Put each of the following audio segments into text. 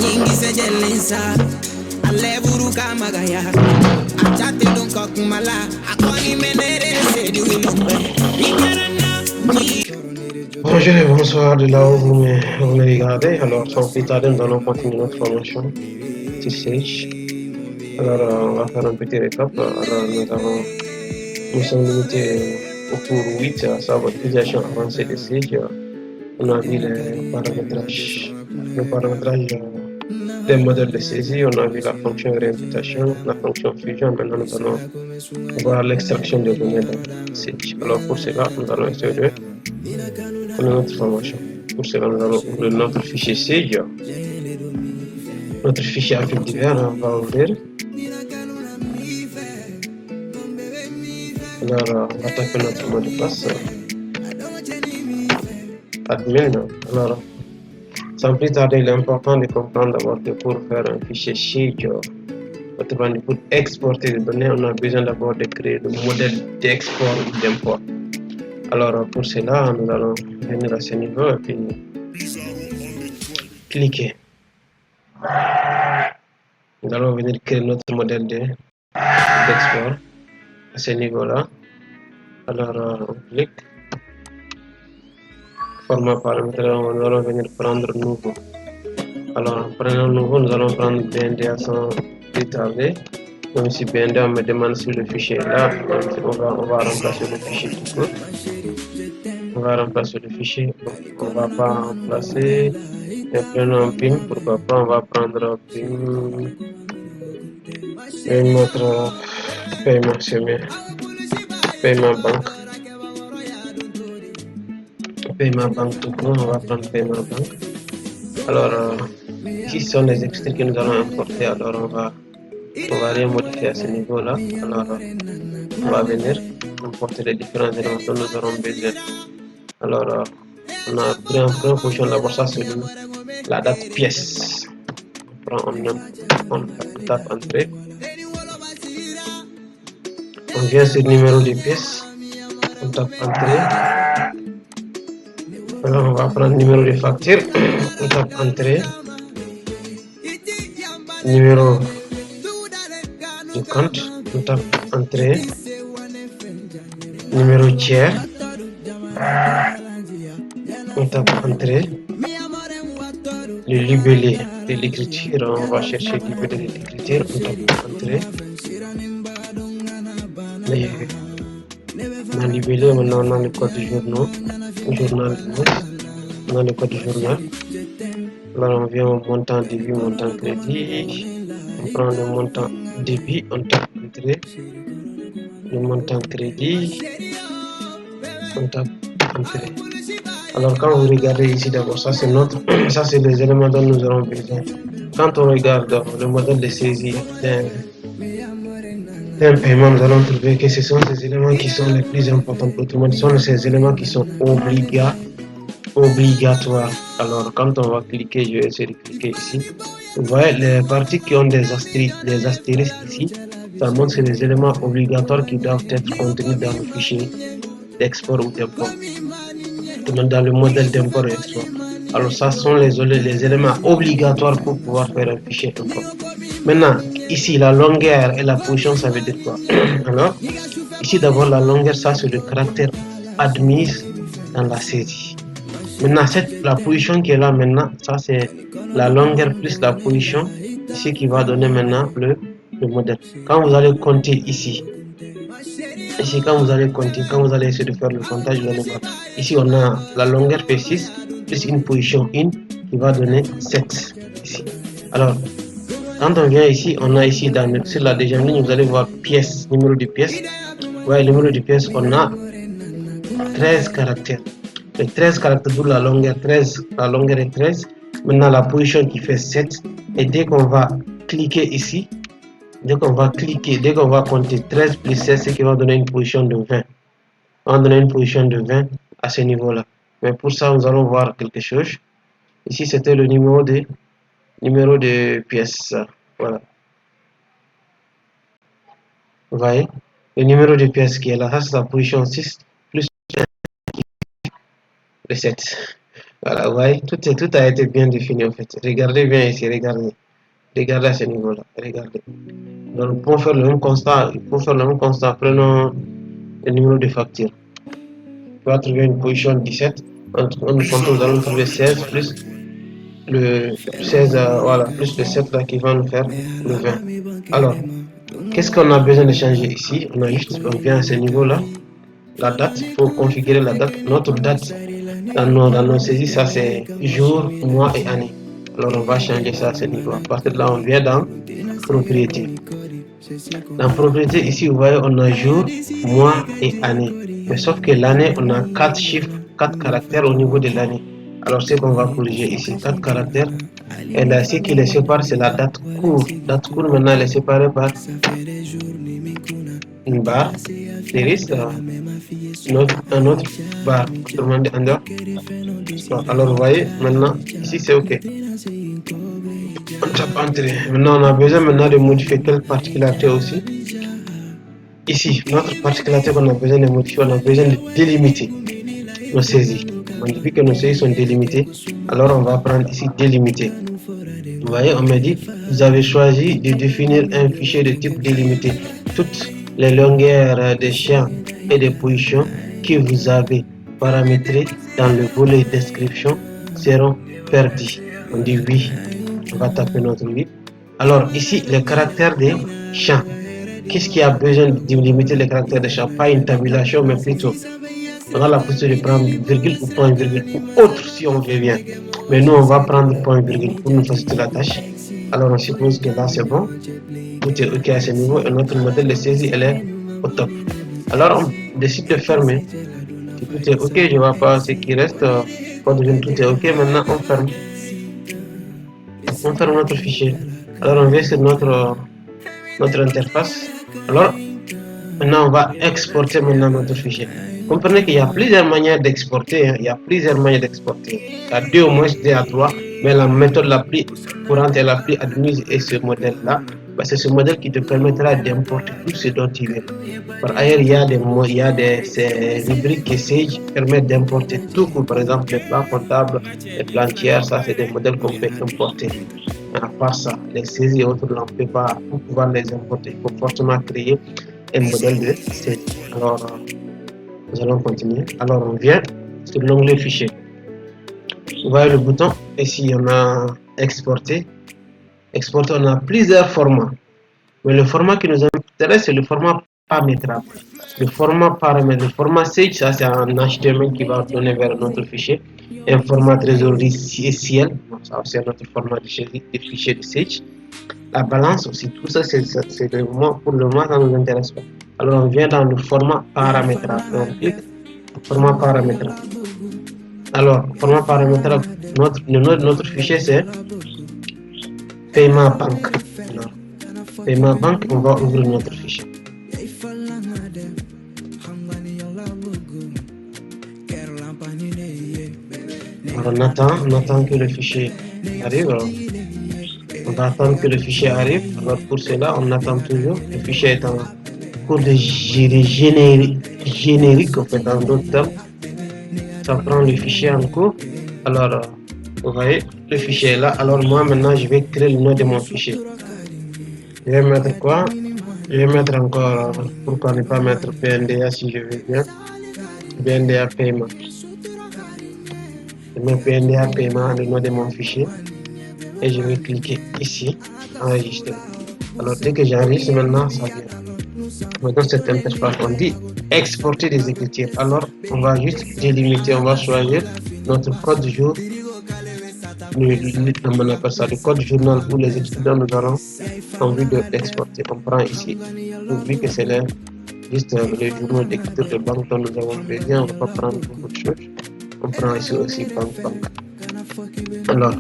nyingi sejelensa aleburu kamagaya achate don kokumala akoni menere sedi wilombe ikarana. Bonjour et bonsoir de là où vous me regardez. Alors, sans plus tarder, nous allons continuer notre formation TCH. Alors, on va faire un petit récap. Alors, nous sommes limités au cours 8, à savoir l'utilisation avancée des sièges. On a vu le paramétrage des modèles de saisie, on a vu la fonction réimputation, la fonction fusion. Maintenant, nous allons voir l'extraction de données de saisie. Alors, pour cela, nous allons essayer de notre formation. Pour cela, nous allons ouvrir notre fichier Sage. Notre fichier à fil divers, on va ouvrir. Alors, on va taper notre mot de passe. Admin. Alors, sans plus tarder, il est important de comprendre d'abord que pour faire un fichier Sage, autrement dit, pour exporter des données, on a besoin d'abord de créer le modèle d'export ou d'import. Alors, pour cela, nous allons venir à ce niveau et puis cliquer. Nous allons venir créer notre modèle d'export à ce niveau-là. Alors, on clique. Format paramètre, nous allons venir prendre nouveau. Alors, en prenant nouveau, nous allons prendre BND sans plus tarder. Même si BND me demande si le fichier est là, on va remplacer le fichier tout court. On va remplacer le fichier. On ne va pas remplacer. Et prenons un PIN. Pourquoi pas, on va prendre un PIN. Et notre paiement, c'est mieux. Paiement banque. Paiement banque tout court, on va prendre paiement banque. Alors, ici sont les extraits que nous allons importer. Alors, on va rien modifier à ce niveau-là. Alors, on va venir importer les différents éléments dont nous aurons besoin. Alors, on a pris en première position d'abord ça, c'est la date pièce. On tape entrée. On vient sur le numéro de pièce. On tape entrée. Alors, on va prendre le numéro de facture. On tape entrée. Numéro du compte. On tape entrée. Numéro tiers. On tape entrée. Le libellé de l'écriture, on va chercher le libellé de l'écriture, on tape entrée. On a libellé, maintenant on a le code du journal, on a le code du journal. Alors on vient au montant débit, montant crédit, on prend le montant débit, on tape entrée. Le montant crédit, on tape entrée. Alors quand vous regardez ici d'abord, ça c'est ça c'est les éléments dont nous aurons besoin. Quand on regarde le modèle de saisie d'un paiement, nous allons trouver que ce sont ces éléments qui sont les plus importants. Autrement, ce sont ces éléments qui sont obligatoires. Alors quand on va cliquer, je vais essayer de cliquer ici. Vous voyez les parties qui ont des astérisques ici, ça montre que c'est les éléments obligatoires qui doivent être contenus dans le fichier d'export ou d'import. Dans le modèle d'import et export. Alors ça sont les éléments obligatoires pour pouvoir faire un fichier import. Maintenant, ici la longueur et la position, ça veut dire quoi? Alors, ici d'abord la longueur, ça c'est le caractère admis dans la saisie. Maintenant, la position qui est là maintenant, ça c'est la longueur plus la position, ce qui va donner maintenant le modèle. Quand vous allez compter ici, quand vous allez compter, quand vous allez essayer de faire le comptage, vous allez voir. Ici, on a la longueur fait 6 plus une position 1 qui va donner 7 ici. Alors, quand on vient ici, on a ici sur la deuxième ligne, vous allez voir pièce, numéro de pièce. Ouais, le numéro de pièce, on a 13 caractères. Les 13 caractères, d'où la longueur 13, la longueur est 13. Maintenant, la position qui fait 7. Et dès qu'on va cliquer ici, dès qu'on va compter 13 plus 16, ce qui va donner une position de 20. On va donner une position de 20 à ce niveau-là. Mais pour ça, nous allons voir quelque chose. Ici, c'était le numéro de pièce. Voilà. Vous voyez, le numéro de pièce qui est là, ça c'est la position 6 plus le 7. Voilà, ouais, tout a été bien défini en fait. Regardez bien ici, regardez. Regardez à ce niveau-là, regardez. Donc, pour faire le même constat, prenons le numéro de facture. On va trouver une position 17. En nous comptons, nous allons trouver 16 plus le 16, voilà, plus le 7 là qui va nous faire le 20. Alors, qu'est-ce qu'on a besoin de changer ici? On vient à ce niveau-là. La date, il faut configurer la date. Notre date dans nos saisies, ça c'est jour, mois et année. Alors on va changer ça à ce niveau. À partir de là, on vient dans propriété. Dans propriété, ici, vous voyez, on a jour, mois et année. Mais sauf que l'année, on a 4 chiffres, 4 caractères au niveau de l'année. Alors, ce qu'on va corriger ici, 4 caractères. Et là, ce qui les sépare, c'est la date courte. Date courte, maintenant, elle est séparée par une barre. Series, un autre barre. Autrement dit, under. Alors, vous voyez, maintenant, ici, c'est OK. On tape Entrée. Maintenant, on a besoin maintenant de modifier quelques particularités aussi. Ici, notre particularité qu'on a besoin de modifier, on a besoin de délimiter nos saisies. Depuis que nos saisies sont délimitées, alors on va prendre ici délimiter. Vous voyez, on me dit, vous avez choisi de définir un fichier de type délimité. Toutes les longueurs des champs et des positions que vous avez paramétrées dans le volet description seront perdues. On dit oui, on va taper notre oui. Alors ici, les caractères des champs. Qu'est-ce qui a besoin de limiter les caractères de champ? Pas une tabulation, mais plutôt on a la possibilité de prendre virgule ou point virgule ou autre si on veut bien. Mais nous, on va prendre point virgule pour nous faciliter la tâche. Alors on suppose que là c'est bon. Tout est OK à ce niveau et notre modèle de saisie elle est au top. Alors on décide de fermer. Si tout est OK, je ne vois pas ce qui reste. Tout est OK, maintenant on ferme. On ferme notre fichier. Alors on vient sur notre interface. Alors, maintenant, on va exporter maintenant notre fichier. Comprenez qu'il y a plusieurs manières d'exporter. Il y a plusieurs manières d'exporter. Il y a deux au moins, deux à trois. Mais la méthode la plus courante et la plus admise est ce modèle-là. C'est ce modèle qui te permettra d'importer tout ce dont tu veux. Par ailleurs, il y a ces rubriques que Sage permettent d'importer tout. Par exemple, les plans comptables, les plans tiers, ça c'est des modèles qu'on peut importer. À part ça, les saisies et autres, on ne peut pas pouvoir les importer. Il faut forcément créer un modèle de saisie. Alors, nous allons continuer. Alors, on vient sur l'onglet fichier. Vous voyez le bouton. Ici, on a exporté. Exporter, on a plusieurs formats. Mais le format qui nous intéresse, c'est le format paramétrable. Le format paramètre, le format Sage, ça c'est un HTML qui va donner vers notre fichier. Un format trésorerie ciel, ça c'est notre format de fichier de Sage. La balance aussi, tout ça c'est pour le moment ça ne nous intéresse pas. Alors on vient dans le format paramétrable. On clique format paramétrable. Alors, format paramétrable, notre fichier c'est paiement banque. Alors, paiement banque, on va ouvrir notre fichier. Alors, on attend que le fichier arrive. Alors, on va attendre que le fichier arrive. Alors, pour cela, on attend toujours. Le fichier est en cours de générique, en fait, en d'autres termes. Ça prend le fichier en cours. Alors, vous voyez, le fichier est là. Alors, moi, maintenant, je vais créer le nom de mon fichier. Je vais mettre quoi? Je vais mettre encore, pourquoi ne pas mettre PNDA si je veux bien. PNDA paiement. Je mets PNDA paiement, le nom de mon fichier. Et je vais cliquer ici, enregistrer. Alors, dès que j'enregistre, maintenant, ça vient. Maintenant, cette interface, on dit exporter des écritures. Alors, on va juste délimiter, on va choisir notre code jour. On appelle ça le code journal où les étudiants nous auront envie d'exporter. On prend ici, vu que c'est juste les journaux d'écriture de banque dont nous avons besoin, on ne va pas prendre beaucoup de choses. On prend ici aussi banque. Alors,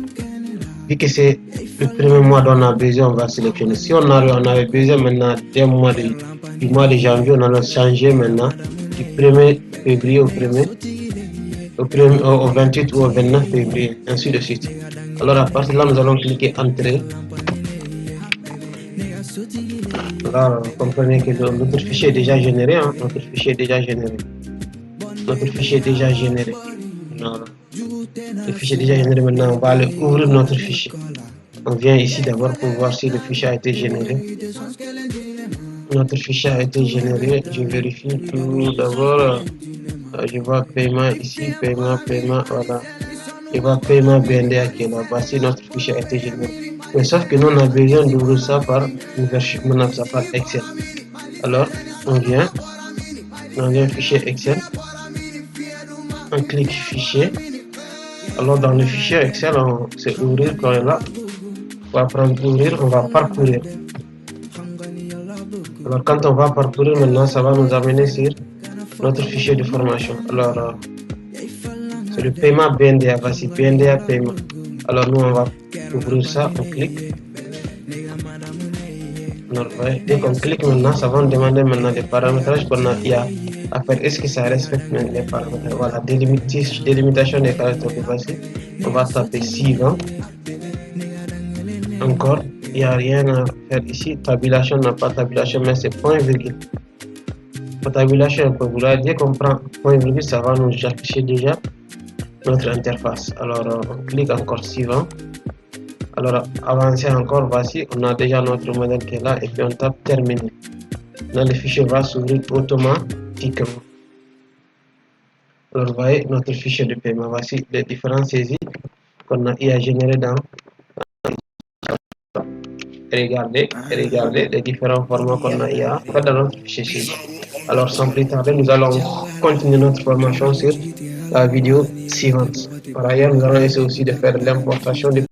vu que c'est le premier mois dont on a besoin, on va sélectionner. Si on avait besoin maintenant du mois de janvier, on allait changer maintenant du 1er février au 28 ou au 29 février, ainsi de suite. Alors à partir de là, nous allons cliquer Entrée. Alors, comprenez que notre fichier est déjà généré. Notre fichier est déjà généré. Alors, Le fichier est déjà généré. Maintenant, on va aller ouvrir notre fichier. On vient ici d'abord pour voir si le fichier a été généré. Notre fichier a été généré. Je vérifie tout d'abord. Je vois paiement ici, paiement, voilà. Je vois paiement BNDA qui est là. Voici notre fichier a été généré. Mais sauf que nous, on a besoin d'ouvrir ça par une version, maintenant ça par Excel. Alors, on vient dans un fichier Excel. On clique fichier. Alors, dans le fichier Excel, c'est ouvrir quand est là. On va prendre ouvrir, on va parcourir. Alors, quand on va parcourir, maintenant, ça va nous amener sur notre fichier de formation. Alors, c'est le paiement BNDA. Voici BNDA paiement. Alors, nous, on va ouvrir ça, on clique. Alors, ouais, dès qu'on clique maintenant, ça va nous demander maintenant des paramétrages qu'on a à faire. Est-ce que ça respecte les paramètres? Voilà, délimitation des caractères. Voici, on va taper suivant. Encore, il n'y a rien à faire ici. Tabulation n'a pas tabulation, mais c'est point virgule. Pour tabulation, on peut vouloir dès qu'on prend point virgule, ça va nous afficher déjà notre interface. Alors, on clique encore suivant. Alors, avancer encore, voici, on a déjà notre modèle qui est là et puis on tape terminer. Là, le fichier va s'ouvrir automatiquement. Alors, vous voyez notre fichier de paiement. Voici les différentes saisies qu'on a générées dans. Regardez les différents formats qu'on a dans notre fichier saisie. Alors, sans plus tarder, nous allons continuer notre formation sur la vidéo suivante. Par ailleurs, nous allons essayer aussi de faire l'importation de